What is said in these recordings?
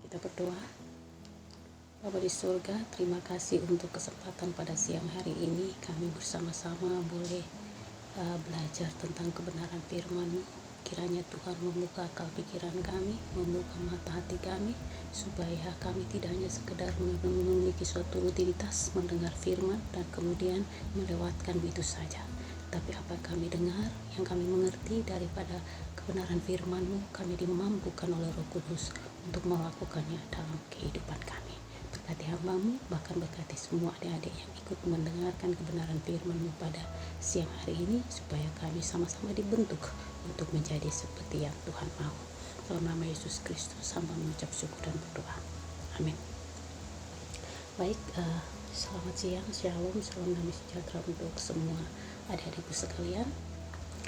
Kita berdoa. Bapa di surga, terima kasih untuk kesempatan pada siang hari ini kami bersama-sama boleh belajar tentang kebenaran firman-Mu. Kiranya Tuhan membuka akal pikiran kami, membuka mata hati kami, supaya kami tidak hanya sekedar memiliki suatu rutinitas mendengar firman dan kemudian melewatkan begitu saja. Tapi apa kami dengar, yang kami mengerti daripada kebenaran firman-Mu, kami dimampukan oleh Roh Kudus untuk melakukannya dalam kehidupan kami. Berkati hamba-Mu, bahkan berkati semua adik-adik yang ikut mendengarkan kebenaran firman-Mu pada siang hari ini, supaya kami sama-sama dibentuk untuk menjadi seperti yang Tuhan mau. Dalam nama Yesus Kristus, hamba mengucap syukur dan berdoa. Amin. Baik, selamat siang, shalom, salam damai sejahtera untuk semua adik-adikku sekalian.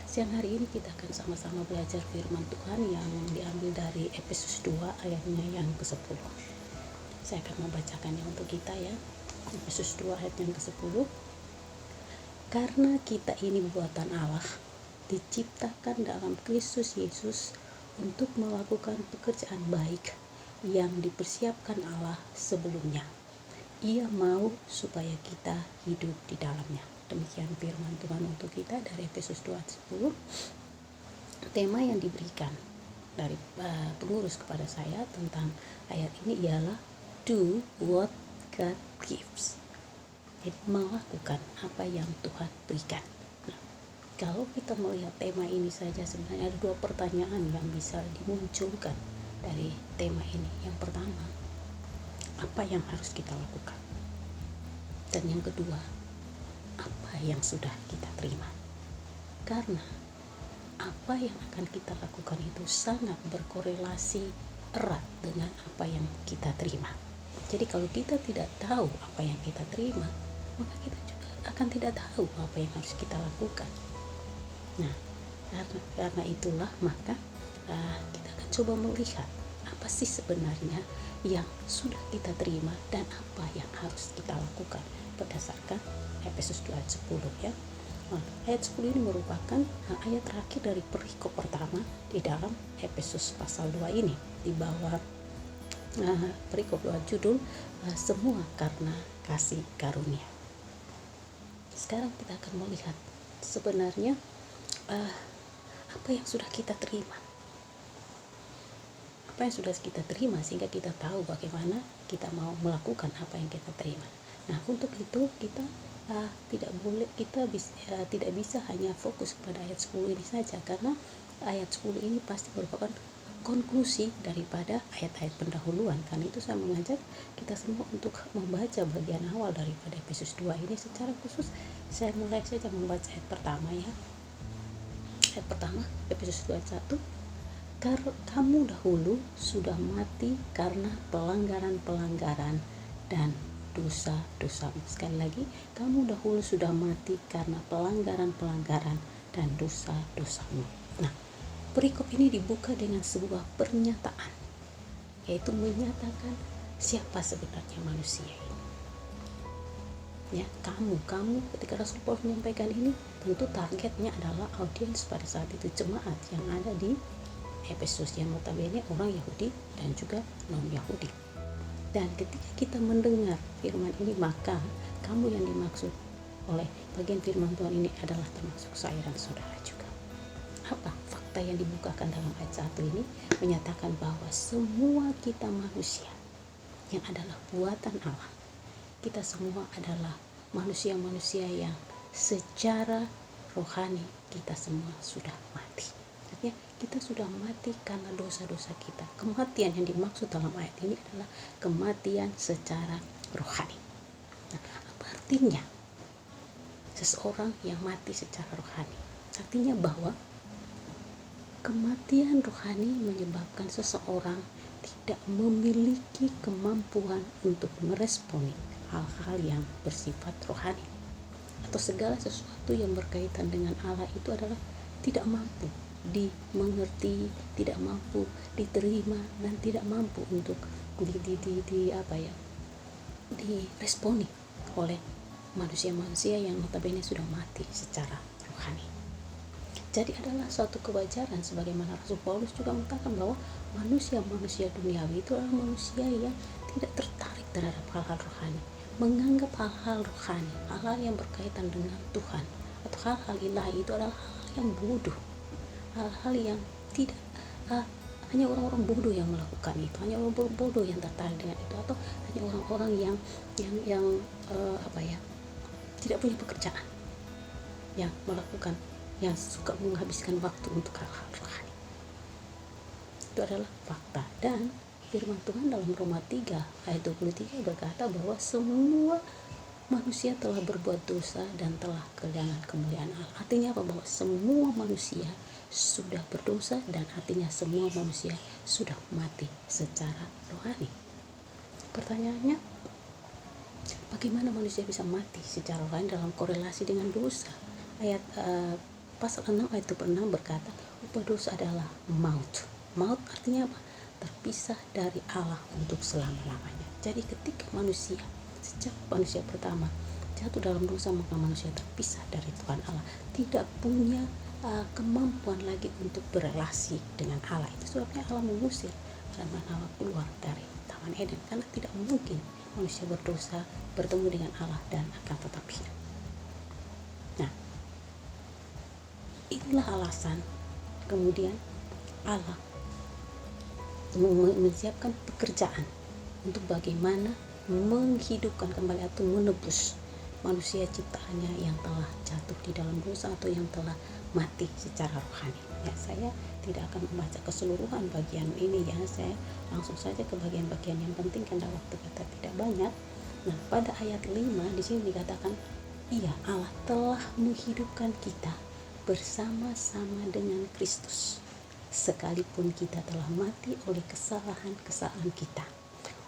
Siang hari ini kita akan sama-sama belajar firman Tuhan yang diambil dari Efesus 2 ayatnya yang ke-10. Saya akan membacakannya untuk kita ya. Efesus 2 ayat yang ke-10. Karena kita ini buatan Allah, diciptakan dalam Kristus Yesus untuk melakukan pekerjaan baik yang dipersiapkan Allah sebelumnya. Ia mau supaya kita hidup di dalamnya. Demikian firman Tuhan untuk kita dari Efesus 2:10. Tema yang diberikan dari pengurus kepada saya tentang ayat ini ialah do what God gives. Jadi melakukan apa yang Tuhan berikan. Nah, kalau kita melihat tema ini saja, sebenarnya ada dua pertanyaan yang bisa dimunculkan dari tema ini. Yang pertama, apa yang harus kita lakukan? Dan yang kedua, apa yang sudah kita terima? Karena apa yang akan kita lakukan itu sangat berkorelasi erat dengan apa yang kita terima. Jadi kalau kita tidak tahu apa yang kita terima, maka kita juga akan tidak tahu apa yang harus kita lakukan. Nah, karena itulah maka kita akan coba melihat apa sih sebenarnya yang sudah kita terima dan apa yang harus kita lakukan berdasarkan Efesus 2:10 ya. Nah, ayat 10 ini merupakan ayat terakhir dari perikop pertama di dalam Efesus pasal 2 ini, di bawah perikop 2 judul semua karena kasih karunia. Sekarang kita akan melihat sebenarnya apa yang sudah kita terima, sehingga kita tahu bagaimana kita mau melakukan apa yang kita terima. Nah, untuk itu kita tidak bisa hanya fokus pada ayat 10 ini saja, karena ayat 10 ini pasti merupakan konklusi daripada ayat-ayat pendahuluan. Karena itu saya mengajak kita semua untuk membaca bagian awal daripada Efesus 2 ini secara khusus. Saya mulai saja membaca ayat pertama ya. Ayat pertama, Efesus 2 ayat 1. Kamu dahulu sudah mati karena pelanggaran-pelanggaran dan dosa-dosamu. Sekali lagi, kamu dahulu sudah mati karena pelanggaran-pelanggaran dan dosa-dosamu. Nah, perikop ini dibuka dengan sebuah pernyataan, yaitu menyatakan siapa sebenarnya manusia ini. Ya, kamu ketika Rasul Paulus menyampaikan ini, tentu targetnya adalah audiens pada saat itu, jemaat yang ada di Efesus, yang notabene orang Yahudi dan juga non-Yahudi. Dan ketika kita mendengar firman ini, maka kamu yang dimaksud oleh bagian firman Tuhan ini adalah termasuk saya dan saudara juga. Apa fakta yang dibukakan dalam ayat 1 ini? Menyatakan bahwa semua kita manusia yang adalah buatan Allah, kita semua adalah manusia-manusia yang secara rohani kita semua sudah mati. Artinya kita sudah mati karena dosa-dosa kita. Kematian yang dimaksud dalam ayat ini adalah kematian secara rohani. Nah, apa artinya seseorang yang mati secara rohani? Artinya bahwa kematian rohani menyebabkan seseorang tidak memiliki kemampuan untuk meresponi hal-hal yang bersifat rohani, atau segala sesuatu yang berkaitan dengan Allah itu adalah tidak mampu dimengerti, tidak mampu diterima, dan tidak mampu untuk diresponi oleh manusia-manusia yang notabene sudah mati secara rohani. Jadi adalah suatu kewajaran, sebagaimana Rasul Paulus juga mengatakan bahwa manusia-manusia duniawi itu adalah manusia yang tidak tertarik terhadap hal-hal rohani, menganggap hal-hal rohani, hal-hal yang berkaitan dengan Tuhan atau hal-hal ilahi itu adalah hal yang bodoh, hal-hal yang tidak hanya orang-orang bodoh yang melakukan itu, hanya orang bodoh yang tertarik dengan itu, atau hanya orang-orang yang tidak punya pekerjaan, yang melakukan, yang suka menghabiskan waktu untuk hal-hal rohani. Itu adalah fakta. Dan firman Tuhan dalam Roma 3 ayat 23 berkata bahwa semua manusia telah berbuat dosa dan telah kehilangan kemuliaan Allah. Artinya apa? Bahwa semua manusia sudah berdosa, dan artinya semua manusia sudah mati secara rohani. Pertanyaannya, bagaimana manusia bisa mati secara rohani dalam korelasi dengan dosa? Ayat pasal 6 ayat 26 berkata, upah dosa adalah maut. Maut artinya apa? Terpisah dari Allah untuk selama-lamanya. Jadi ketika manusia, sejak manusia pertama jatuh dalam dosa, maka manusia terpisah dari Tuhan Allah, tidak punya kemampuan lagi untuk berelasi dengan Allah. Itu sebabnya Allah mengusir Adam dan Hawa keluar dari Taman Eden, karena tidak mungkin manusia berdosa bertemu dengan Allah dan akan tetap hidup. Nah, inilah alasan kemudian Allah menyiapkan pekerjaan untuk bagaimana menghidupkan kembali atau menebus manusia ciptaannya yang telah jatuh di dalam dosa atau yang telah mati secara rohani. Ya, saya tidak akan membaca keseluruhan bagian ini ya, saya langsung saja ke bagian-bagian yang penting karena waktu kita tidak banyak. Nah, pada ayat 5 di sini dikatakan, iya, Allah telah menghidupkan kita bersama-sama dengan Kristus, sekalipun kita telah mati oleh kesalahan-kesalahan kita,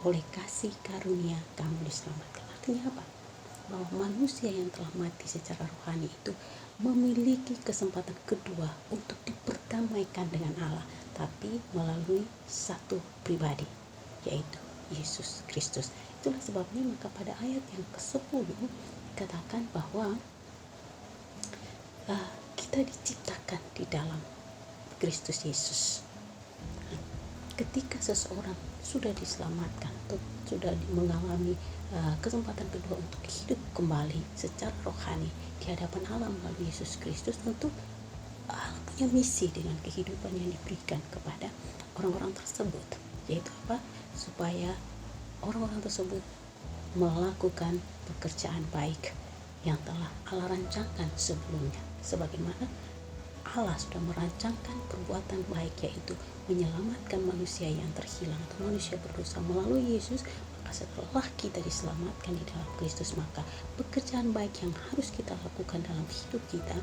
oleh kasih karunia kamu diselamatkan. Artinya apa? Bahwa manusia yang telah mati secara rohani itu memiliki kesempatan kedua untuk diperdamaikan dengan Allah, tapi melalui satu pribadi, yaitu Yesus Kristus. Itulah sebabnya maka pada ayat yang ke-10 dikatakan bahwa kita diciptakan di dalam Kristus Yesus. Ketika seseorang sudah diselamatkan, sudah mengalami kesempatan kedua untuk hidup kembali secara rohani di hadapan Allah melalui Yesus Kristus, tentu Allah punya misi dengan kehidupan yang diberikan kepada orang-orang tersebut, yaitu apa? Supaya orang-orang tersebut melakukan pekerjaan baik yang telah Allah rancangkan sebelumnya, sebagaimana Allah sudah merancangkan perbuatan baik, yaitu menyelamatkan manusia yang terhilang atau manusia berdosa melalui Yesus. Maka setelah kita diselamatkan di dalam Kristus, maka pekerjaan baik yang harus kita lakukan dalam hidup kita,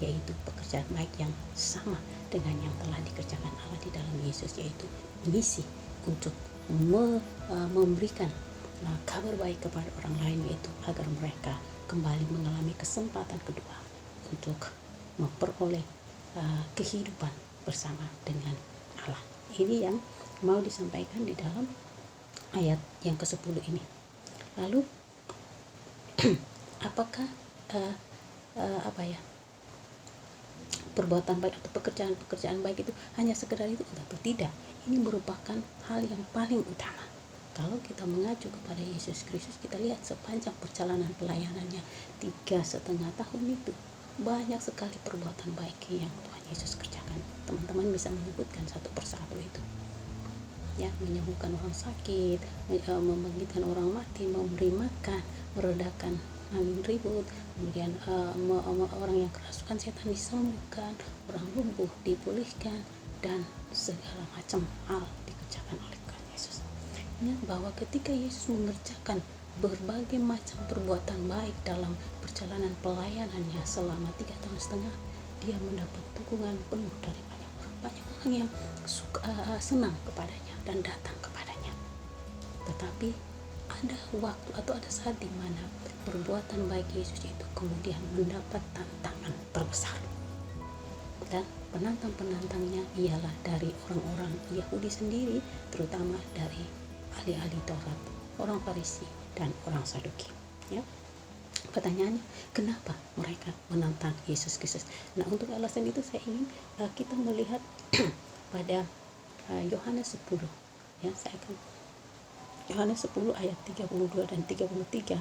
yaitu pekerjaan baik yang sama dengan yang telah dikerjakan Allah di dalam Yesus, yaitu misi untuk memberikan kabar baik kepada orang lain, yaitu agar mereka kembali mengalami kesempatan kedua untuk memperoleh kehidupan bersama dengan Allah. Ini yang mau disampaikan di dalam ayat yang ke-10 ini. Lalu apakah perbuatan baik atau pekerjaan baik itu hanya sekedar itu? Tentu tidak. Ini merupakan hal yang paling utama. Kalau kita mengacu kepada Yesus Kristus, kita lihat sepanjang perjalanan pelayanannya 3,5 tahun itu, banyak sekali perbuatan baik yang Tuhan Yesus kerjakan. Teman-teman bisa menyebutkan satu persatu itu, ya, menyembuhkan orang sakit, membangkitkan orang mati, memberi makan, meredakan angin ribut, kemudian orang yang kerasukan setan disembuhkan, orang lumpuh dipulihkan, dan segala macam hal dikerjakan oleh Tuhan Yesus. Ingat bahwa ketika Yesus mengerjakan berbagai macam perbuatan baik dalam perjalanan pelayanannya selama 3,5 tahun, dia mendapat dukungan penuh dari banyak orang yang senang kepadanya dan datang kepadanya. Tetapi ada waktu atau ada saat di mana perbuatan baik Yesus itu kemudian mendapat tantangan terbesar, dan penantang-penantangnya ialah dari orang-orang Yahudi sendiri, terutama dari ahli-ahli Taurat, orang Farisi dan orang Saduki. Ya, pertanyaannya, kenapa mereka menantang Yesus Kristus? Nah, untuk alasan itu saya ingin kita melihat pada Yohanes 10. Ya, saya akan Yohanes 10 ayat 32 dan 33.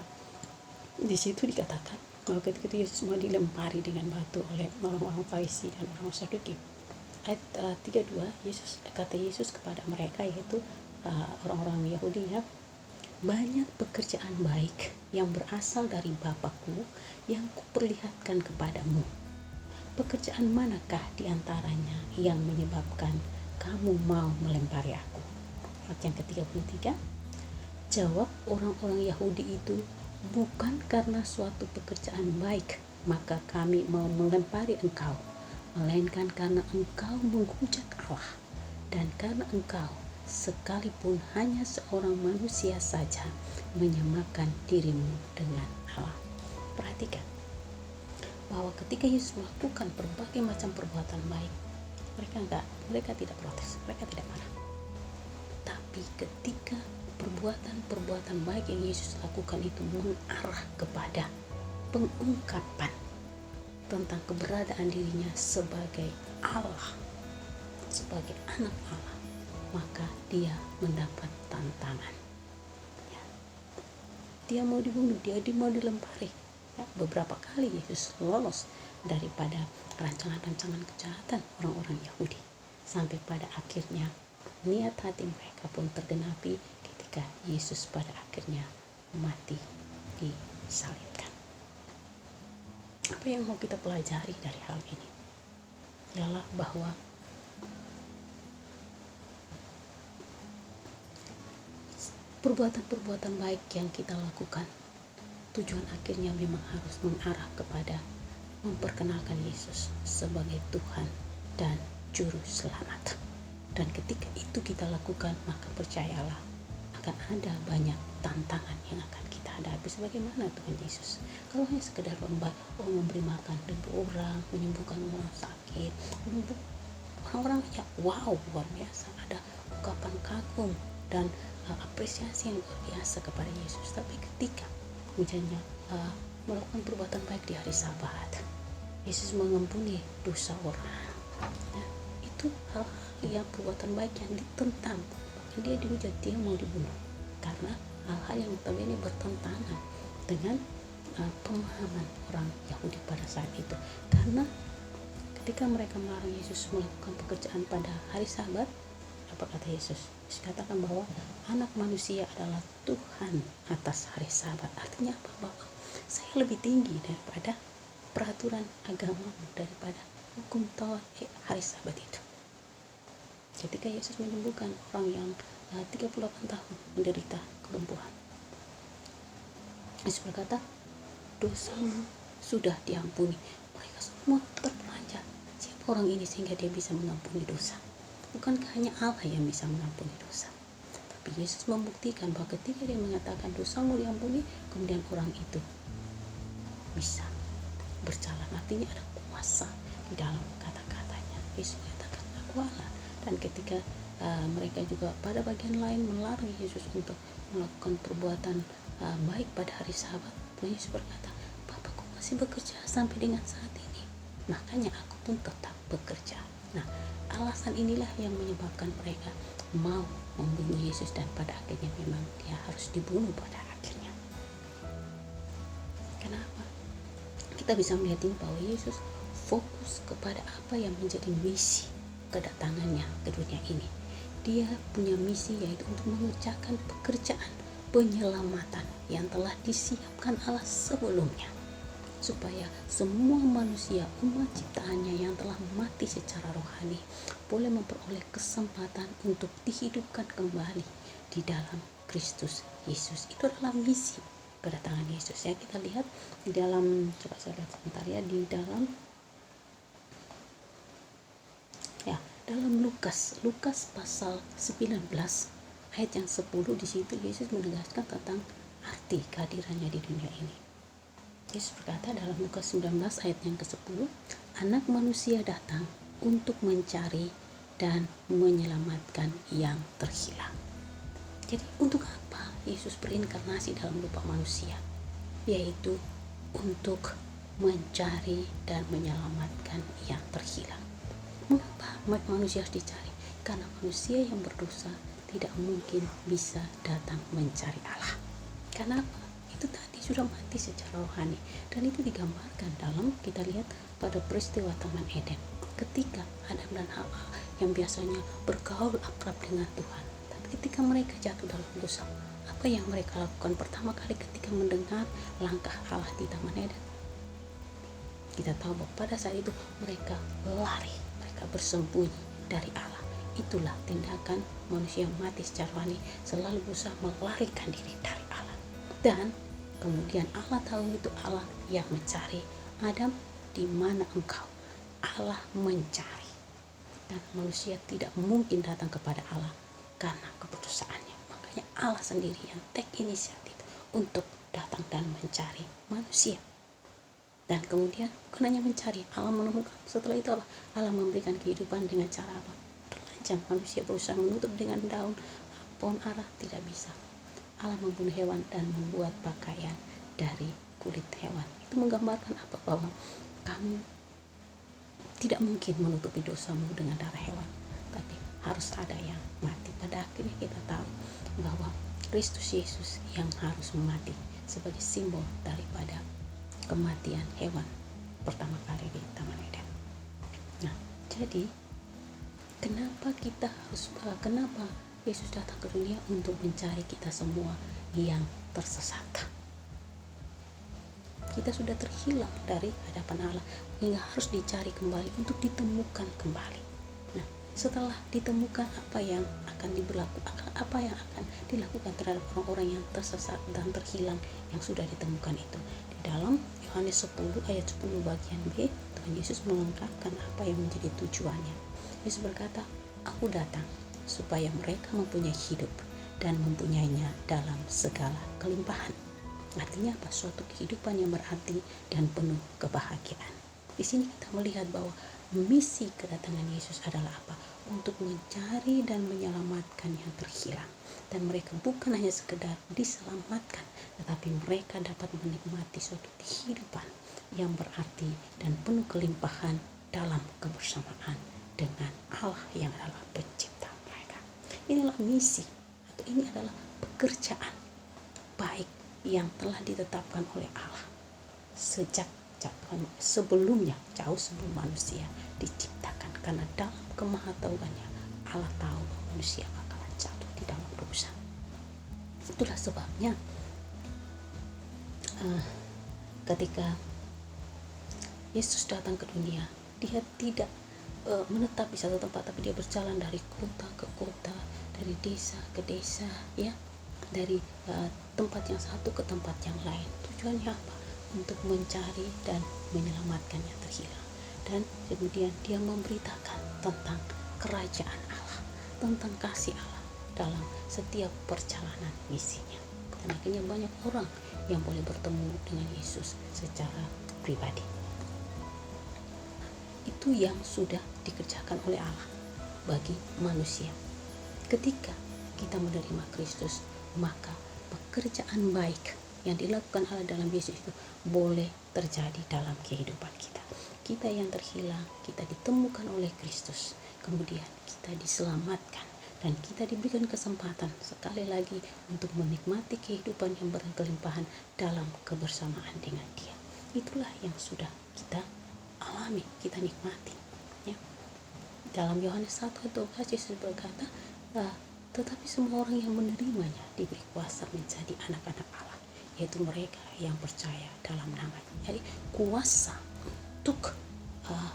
Di situ dikatakan bahwa ketika Yesus mau dilempari dengan batu oleh orang-orang Farisi dan orang Saduki. Ayat 32, kata Yesus kepada mereka, yaitu orang-orang Yahudi, ya, banyak pekerjaan baik yang berasal dari Bapakku yang kuperlihatkan kepadamu. Pekerjaan manakah di antaranya yang menyebabkan kamu mau melempari aku? Ayat yang ke-33, jawab orang-orang Yahudi itu, bukan karena suatu pekerjaan baik maka kami mau melempari engkau, melainkan karena engkau menghujat Allah, dan karena engkau sekalipun hanya seorang manusia saja menyamakan dirimu dengan Allah. Perhatikan bahwa ketika Yesus melakukan berbagai macam perbuatan baik, mereka tidak protes, mereka tidak marah. Tapi ketika perbuatan baik yang Yesus lakukan itu mengarah kepada pengungkapan tentang keberadaan dirinya sebagai Allah, sebagai anak Allah, maka dia mendapat tantangan. Ya. Dia mau dibunuh, dia mau dilempari. Ya, beberapa kali Yesus lolos daripada rancangan-rancangan kejahatan orang-orang Yahudi, sampai pada akhirnya niat hati mereka pun tergenapi ketika Yesus pada akhirnya mati disalibkan. Apa yang mau kita pelajari dari hal ini ialah bahwa perbuatan-perbuatan baik yang kita lakukan, tujuan akhirnya memang harus mengarah kepada memperkenalkan Yesus sebagai Tuhan dan Juru Selamat. Dan ketika itu kita lakukan, maka percayalah akan ada banyak tantangan yang akan kita hadapi sebagaimana Tuhan Yesus. Kalau hanya sekedar memberi makan 1.000 orang, menyembuhkan orang sakit, orang-orang ya wow, luar biasa, ada ungkapan kagum dan apresiasi yang luar biasa kepada Yesus. Tapi ketika misalnya melakukan perbuatan baik di hari Sabat, Yesus mengampuni dosa orang. Nah, itu hal-hal yang perbuatan baik yang ditentang. Bahkan dia dihujat, dia mau dibunuh karena hal-hal yang notabene bertentangan dengan pemahaman orang Yahudi pada saat itu. Karena ketika mereka melarang Yesus melakukan pekerjaan pada hari Sabat, apa kata Yesus? Yesus katakan bahwa anak manusia adalah Tuhan atas hari Sabat. Artinya apa? Bahwa saya lebih tinggi daripada peraturan agama, daripada hukum Taurat hari Sabat itu. Ketika Yesus menyembuhkan orang yang 38 tahun menderita kelumpuhan, Yesus berkata, dosamu sudah diampuni. Mereka semua terperanjat, siapa orang ini sehingga dia bisa mengampuni dosa? Bukankah hanya Allah yang bisa mengampuni dosa? Tapi Yesus membuktikan bahwa ketika dia mengatakan dosamu diampuni, kemudian orang itu bisa berjalan. Artinya ada kuasa di dalam kata-katanya. Yesus mengatakan aku Allah. Dan ketika mereka juga pada bagian lain melarang Yesus untuk melakukan perbuatan baik pada hari Sabat, Yesus berkata, Bapakku masih bekerja sampai dengan saat ini, makanya aku pun tetap bekerja. Nah, alasan inilah yang menyebabkan mereka mau membunuh Yesus, dan pada akhirnya memang dia harus dibunuh pada akhirnya. Kenapa? Kita bisa melihat ini bahwa Yesus fokus kepada apa yang menjadi misi kedatangannya ke dunia ini. Dia punya misi, yaitu untuk mengerjakan pekerjaan penyelamatan yang telah disiapkan Allah sebelumnya, supaya semua manusia umat ciptaannya yang telah mati secara rohani boleh memperoleh kesempatan untuk dihidupkan kembali di dalam Kristus Yesus. Itu adalah misi kedatangan Yesus. Ya, kita lihat di dalam, coba saya lihat sebentar ya, di dalam Lukas pasal 19 ayat yang 10, di situ Yesus menegaskan tentang arti kehadirannya di dunia ini. Yesus berkata dalam Lukas 19 ayat yang ke-10, anak manusia datang untuk mencari dan menyelamatkan yang terhilang. Jadi untuk apa Yesus berinkarnasi dalam rupa manusia? Yaitu untuk mencari dan menyelamatkan yang terhilang. Mengapa manusia harus dicari? Karena manusia yang berdosa tidak mungkin bisa datang mencari Allah. Karena apa? Itu tadi sudah mati secara rohani, dan itu digambarkan dalam, kita lihat pada peristiwa Taman Eden, ketika Adam dan Hawa yang biasanya bergaul akrab dengan Tuhan, tapi ketika mereka jatuh dalam dosa, apa yang mereka lakukan pertama kali ketika mendengar langkah Allah di Taman Eden? Kita tahu bahwa pada saat itu mereka lari, mereka bersembunyi dari Allah. Itulah tindakan manusia yang mati secara rohani, selalu berusaha melarikan diri dari Allah. Dan kemudian Allah tahu itu Allah yang mencari. Adam, di mana engkau? Allah mencari. Dan manusia tidak mungkin datang kepada Allah karena keputusannya. Makanya Allah sendiri yang take inisiatif untuk datang dan mencari manusia. Dan kemudian bukan hanya mencari, Allah menemukan. Setelah itu apa? Allah memberikan kehidupan dengan cara apa? Telanjang. Manusia berusaha menutup dengan daun pohon ara, tidak bisa. Allah membunuh hewan dan membuat pakaian dari kulit hewan. Itu menggambarkan apa? Bahwa kamu tidak mungkin menutupi dosamu dengan darah hewan, tapi harus ada yang mati. Pada akhirnya kita tahu bahwa Kristus Yesus yang harus mati sebagai simbol daripada kematian hewan pertama kali di Taman Eden. Nah, jadi kenapa Yesus datang ke dunia? Untuk mencari kita semua yang tersesat. Kita sudah terhilang dari hadapan Allah, hingga harus dicari kembali untuk ditemukan kembali. Nah, setelah ditemukan, apa yang akan dilakukan terhadap orang-orang yang tersesat dan terhilang yang sudah ditemukan itu? Di dalam Yohanes 10 ayat 10 bagian B, Tuhan Yesus mengungkapkan apa yang menjadi tujuannya. Yesus berkata, aku datang supaya mereka mempunyai hidup dan mempunyainya dalam segala kelimpahan. Artinya apa? Suatu kehidupan yang berarti dan penuh kebahagiaan. Di sini kita melihat bahwa misi kedatangan Yesus adalah apa? untuk mencari dan menyelamatkan yang terhilang. Dan mereka bukan hanya sekedar diselamatkan, tetapi mereka dapat menikmati suatu kehidupan yang berarti dan penuh kelimpahan dalam kebersamaan dengan Allah yang adalah pencipta mereka. Inilah misi, atau ini adalah pekerjaan baik yang telah ditetapkan oleh Allah sejak sebelumnya, jauh sebelum manusia diciptakan, karena dalam kemahatauannya Allah tahu manusia bakalan jatuh di dalam dosa. Itulah sebabnya ketika Yesus datang ke dunia, dia tidak menetap di satu tempat, tapi dia berjalan dari kota ke kota, dari desa ke desa, ya, dari tempat yang satu ke tempat yang lain. Tujuannya apa? Untuk mencari dan menyelamatkan yang terhilang. Dan kemudian dia memberitakan tentang kerajaan Allah, tentang kasih Allah dalam setiap perjalanan misinya. Dan akhirnya banyak orang yang boleh bertemu dengan Yesus secara pribadi. Itu yang sudah dikerjakan oleh Allah bagi manusia. Ketika kita menerima Kristus, maka pekerjaan baik yang dilakukan Allah dalam Yesus itu boleh terjadi dalam kehidupan kita. Kita yang terhilang, kita ditemukan oleh Kristus, kemudian kita diselamatkan, dan kita diberikan kesempatan sekali lagi untuk menikmati kehidupan yang berkelimpahan dalam kebersamaan dengan Dia. Itulah yang sudah kita alami, kita nikmati, ya. Dalam Yohanes 1:12 Yesus berkata, tetapi semua orang yang menerimanya diberi kuasa menjadi anak-anak Allah, yaitu mereka yang percaya dalam nama-Nya. Jadi kuasa untuk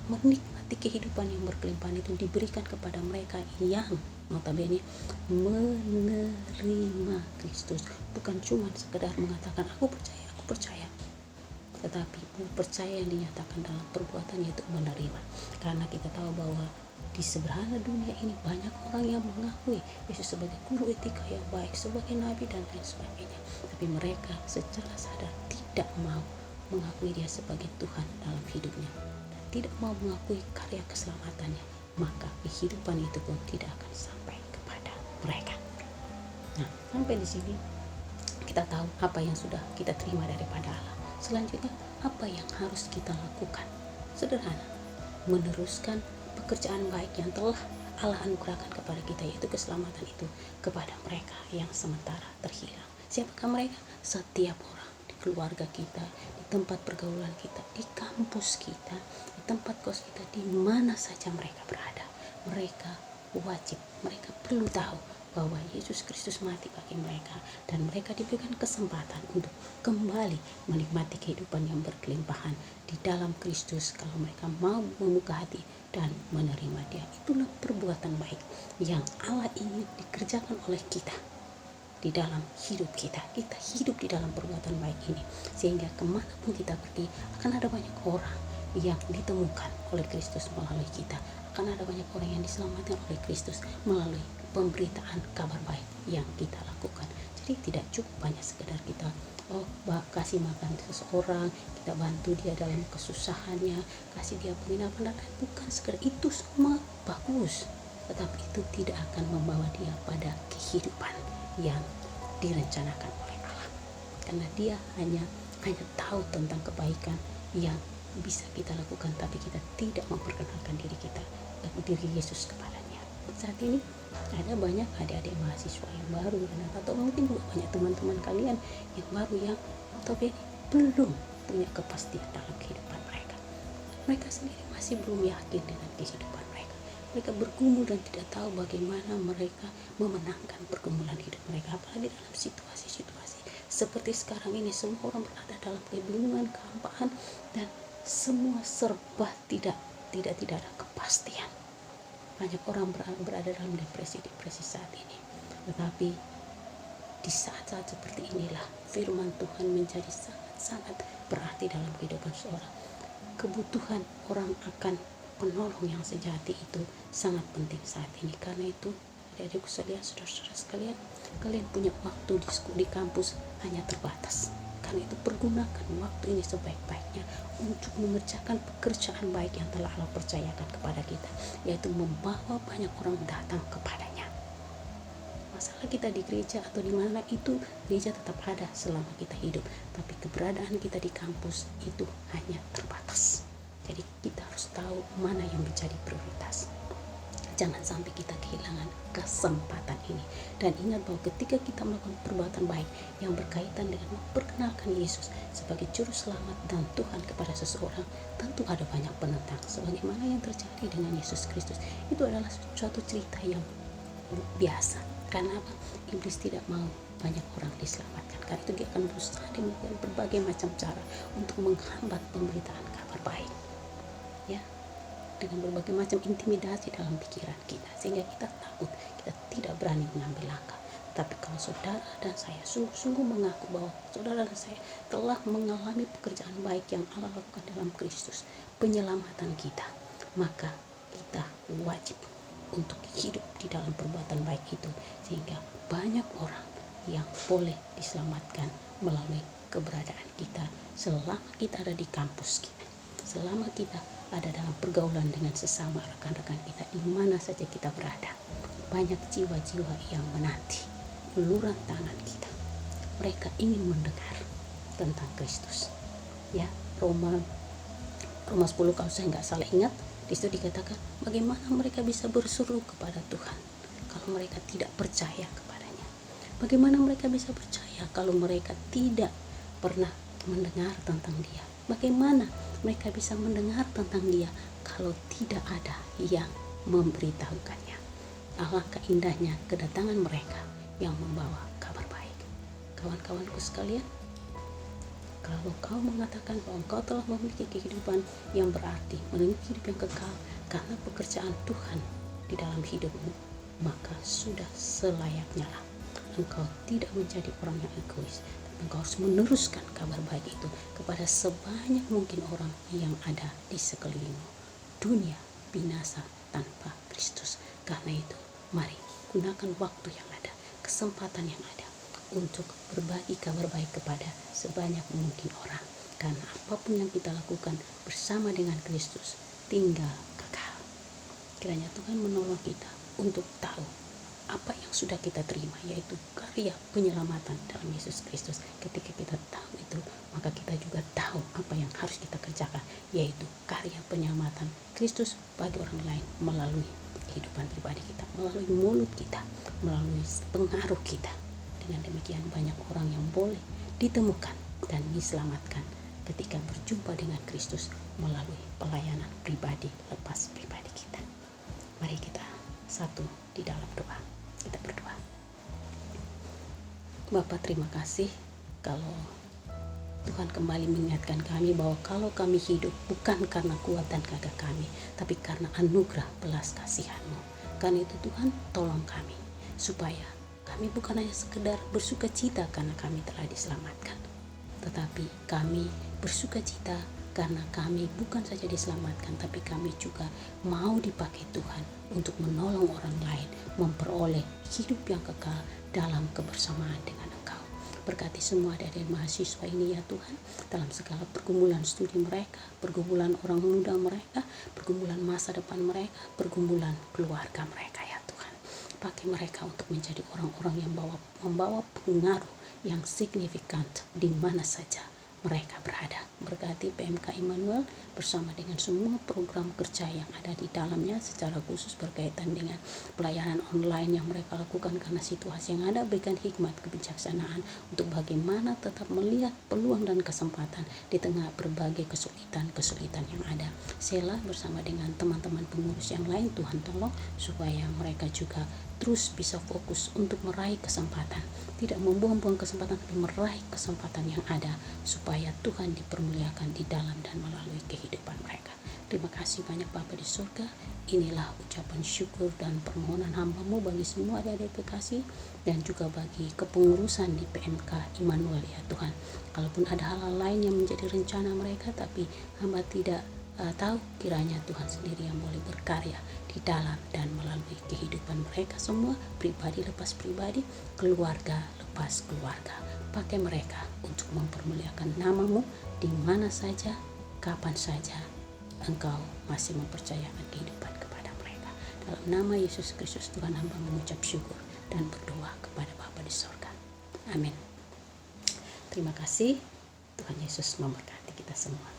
menikmati kehidupan yang berkelimpahan itu diberikan kepada mereka yang notabene menerima Kristus. Bukan cuma sekedar mengatakan aku percaya, tetapi percaya yang dinyatakan dalam perbuatan, yaitu menerima. Karena kita tahu bahwa di seberhala dunia ini banyak orang yang mengakui Yesus sebagai guru etika yang baik, sebagai nabi dan lain sebagainya, tapi mereka secara sadar tidak mau mengakui Dia sebagai Tuhan dalam hidupnya dan tidak mau mengakui karya keselamatannya, maka kehidupan itu pun tidak akan sampai kepada mereka. Nah, sampai di sini kita tahu apa yang sudah kita terima daripada Allah. Selanjutnya, apa yang harus kita lakukan? Sederhana, meneruskan pekerjaan baik yang telah Allah anugerahkan kepada kita, yaitu keselamatan itu, kepada mereka yang sementara terhilang. Siapakah mereka? Setiap orang di keluarga kita, di tempat pergaulan kita, di kampus kita, di tempat kos kita, di mana saja mereka berada. Mereka wajib, mereka perlu tahu bahwa Yesus Kristus mati bagi mereka, dan mereka diberikan kesempatan untuk kembali menikmati kehidupan yang berkelimpahan di dalam Kristus kalau mereka mau membuka hati dan menerima Dia. Itulah perbuatan baik yang Allah ingin dikerjakan oleh kita di dalam hidup kita. Kita hidup di dalam perbuatan baik ini, sehingga kemanapun kita pergi akan ada banyak orang yang ditemukan oleh Kristus melalui kita. Akan ada banyak orang yang diselamatkan oleh Kristus melalui pemberitaan kabar baik yang kita lakukan. Jadi tidak cukup hanya sekedar kita kasih makan seseorang, kita bantu dia dalam kesusahannya, kasih dia penginapan dan lain. Bukan sekedar itu, semua bagus, tetapi itu tidak akan membawa dia pada kehidupan yang direncanakan oleh Allah, karena dia hanya tahu tentang kebaikan yang bisa kita lakukan, tapi kita tidak memperkenalkan diri Yesus kepadanya. Saat ini ada banyak adik-adik mahasiswa yang baru, atau mungkin juga banyak teman-teman kalian yang baru yang belum punya kepastian dalam kehidupan mereka. Mereka sendiri masih belum yakin dengan kehidupan mereka. Mereka bergumul dan tidak tahu bagaimana mereka memenangkan pergumulan hidup mereka, apalagi dalam situasi-situasi seperti sekarang ini. Semua orang berada dalam kebingungan, kehampaan, dan semua serba tidak ada kepastian. Banyak orang berada dalam depresi saat ini. Tetapi di saat-saat seperti inilah firman Tuhan menjadi sangat-sangat berarti dalam kehidupan seorang. Kebutuhan orang akan penolong yang sejati itu sangat penting saat ini. Karena itu, adik-adikku sekalian, saudara-saudara sekalian, kalian punya waktu di kampus hanya terbatas. Karena itu pergunakan waktu ini sebaik-baiknya untuk mengerjakan pekerjaan baik yang telah Allah percayakan kepada kita, yaitu membawa banyak orang datang kepadanya. Masalah kita di gereja atau di mana itu, gereja tetap ada selama kita hidup, tapi keberadaan kita di kampus itu hanya terbatas. Jadi kita harus tahu mana yang menjadi prioritas. Jangan sampai kita kehilangan kesempatan ini. Dan ingat bahwa ketika kita melakukan perbuatan baik yang berkaitan dengan memperkenalkan Yesus sebagai juru selamat dan Tuhan kepada seseorang, tentu ada banyak penentang. Sebagaimana yang terjadi dengan Yesus Kristus, itu adalah suatu cerita yang biasa. Karena apa? Iblis tidak mau banyak orang diselamatkan. Karena itu dia akan berusaha dengan berbagai macam cara untuk menghambat pemberitaan kabar baik. Ya, dengan berbagai macam intimidasi dalam pikiran kita, sehingga kita takut, kita tidak berani mengambil langkah. Tapi kalau saudara dan saya sungguh-sungguh mengaku bahwa saudara dan saya telah mengalami pekerjaan baik yang Allah lakukan dalam Kristus, penyelamatan kita, maka kita wajib untuk hidup di dalam perbuatan baik itu, sehingga banyak orang yang boleh diselamatkan melalui keberadaan kita selama kita ada di kampus kita, selama kita ada dalam pergaulan dengan sesama rekan-rekan kita di mana saja kita berada. Banyak jiwa-jiwa yang menanti uluran tangan kita. Mereka ingin mendengar tentang Kristus. Ya, Roma 10 kalau saya nggak salah ingat, di situ dikatakan bagaimana mereka bisa berseru kepada Tuhan kalau mereka tidak percaya kepadanya. Bagaimana mereka bisa percaya kalau mereka tidak pernah mendengar tentang Dia? Bagaimana mereka bisa mendengar tentang Dia kalau tidak ada yang memberitahukannya? Alangkah indahnya kedatangan mereka yang membawa kabar baik. Kawan-kawanku sekalian, kalau kau mengatakan bahwa kau telah memiliki kehidupan yang berarti, memiliki hidup yang kekal karena pekerjaan Tuhan di dalam hidupmu, maka sudah selayaknya lah engkau tidak menjadi orang yang egois. Engkau harus meneruskan kabar baik itu kepada sebanyak mungkin orang yang ada di sekelilingmu. Dunia binasa tanpa Kristus. Karena itu, mari gunakan waktu yang ada, kesempatan yang ada untuk berbagi kabar baik kepada sebanyak mungkin orang. Karena apapun yang kita lakukan bersama dengan Kristus tinggal kekal. Kiranya Tuhan menolong kita untuk tahu apa yang sudah kita terima, yaitu karya penyelamatan dalam Yesus Kristus. Ketika kita tahu itu, maka kita juga tahu apa yang harus kita kerjakan, yaitu karya penyelamatan Kristus bagi orang lain melalui kehidupan pribadi kita, melalui mulut kita, melalui pengaruh kita. Dengan demikian banyak orang yang boleh ditemukan dan diselamatkan ketika berjumpa dengan Kristus melalui pelayanan pribadi lepas pribadi kita. Mari kita satu di dalam doa. Kita berdoa. Bapa, terima kasih kalau Tuhan kembali mengingatkan kami bahwa kalau kami hidup bukan karena kuat dan gagah kami, tapi karena anugerah belas kasihan-Mu. Karena itu Tuhan, tolong kami supaya kami bukan hanya sekedar bersuka cita karena kami telah diselamatkan, tetapi kami bersuka cita karena kami bukan saja diselamatkan, tapi kami juga mau dipakai Tuhan untuk menolong orang lain memperoleh hidup yang kekal dalam kebersamaan dengan Engkau. Berkati semua adik-adik mahasiswa ini ya Tuhan, dalam segala pergumulan studi mereka, pergumulan orang muda mereka, pergumulan masa depan mereka, pergumulan keluarga mereka ya Tuhan. Pakai mereka untuk menjadi orang-orang yang membawa pengaruh yang signifikan di mana saja mereka berada. Berkati PMK Immanuel bersama dengan semua program kerja yang ada di dalamnya, secara khusus berkaitan dengan pelayanan online yang mereka lakukan karena situasi yang ada. Berikan hikmat kebijaksanaan untuk bagaimana tetap melihat peluang dan kesempatan di tengah berbagai kesulitan-kesulitan yang ada. Sela bersama dengan teman-teman pengurus yang lain, Tuhan tolong supaya mereka juga terus bisa fokus untuk meraih kesempatan, tidak membuang-buang kesempatan, tapi meraih kesempatan yang ada supaya Tuhan dipermuliakan di dalam dan melalui kehidupan mereka. Terima kasih banyak Bapa di surga. Inilah ucapan syukur dan permohonan hamba-Mu bagi semua adik-adik PKC dan juga bagi kepengurusan di PMK Immanuel ya Tuhan. Kalaupun ada hal-hal lain yang menjadi rencana mereka, tapi hamba tidak tahu kiranya Tuhan sendiri yang boleh berkarya di dalam dan melalui kehidupan mereka semua, pribadi lepas pribadi, keluarga lepas keluarga. Pakai mereka untuk mempermuliakan nama-Mu di mana saja, kapan saja Engkau masih mempercayakan kehidupan kepada mereka. Dalam nama Yesus Kristus Tuhan, hamba mengucap syukur dan berdoa kepada Bapa di sorga. Amin. Terima kasih. Tuhan Yesus memberkati kita semua.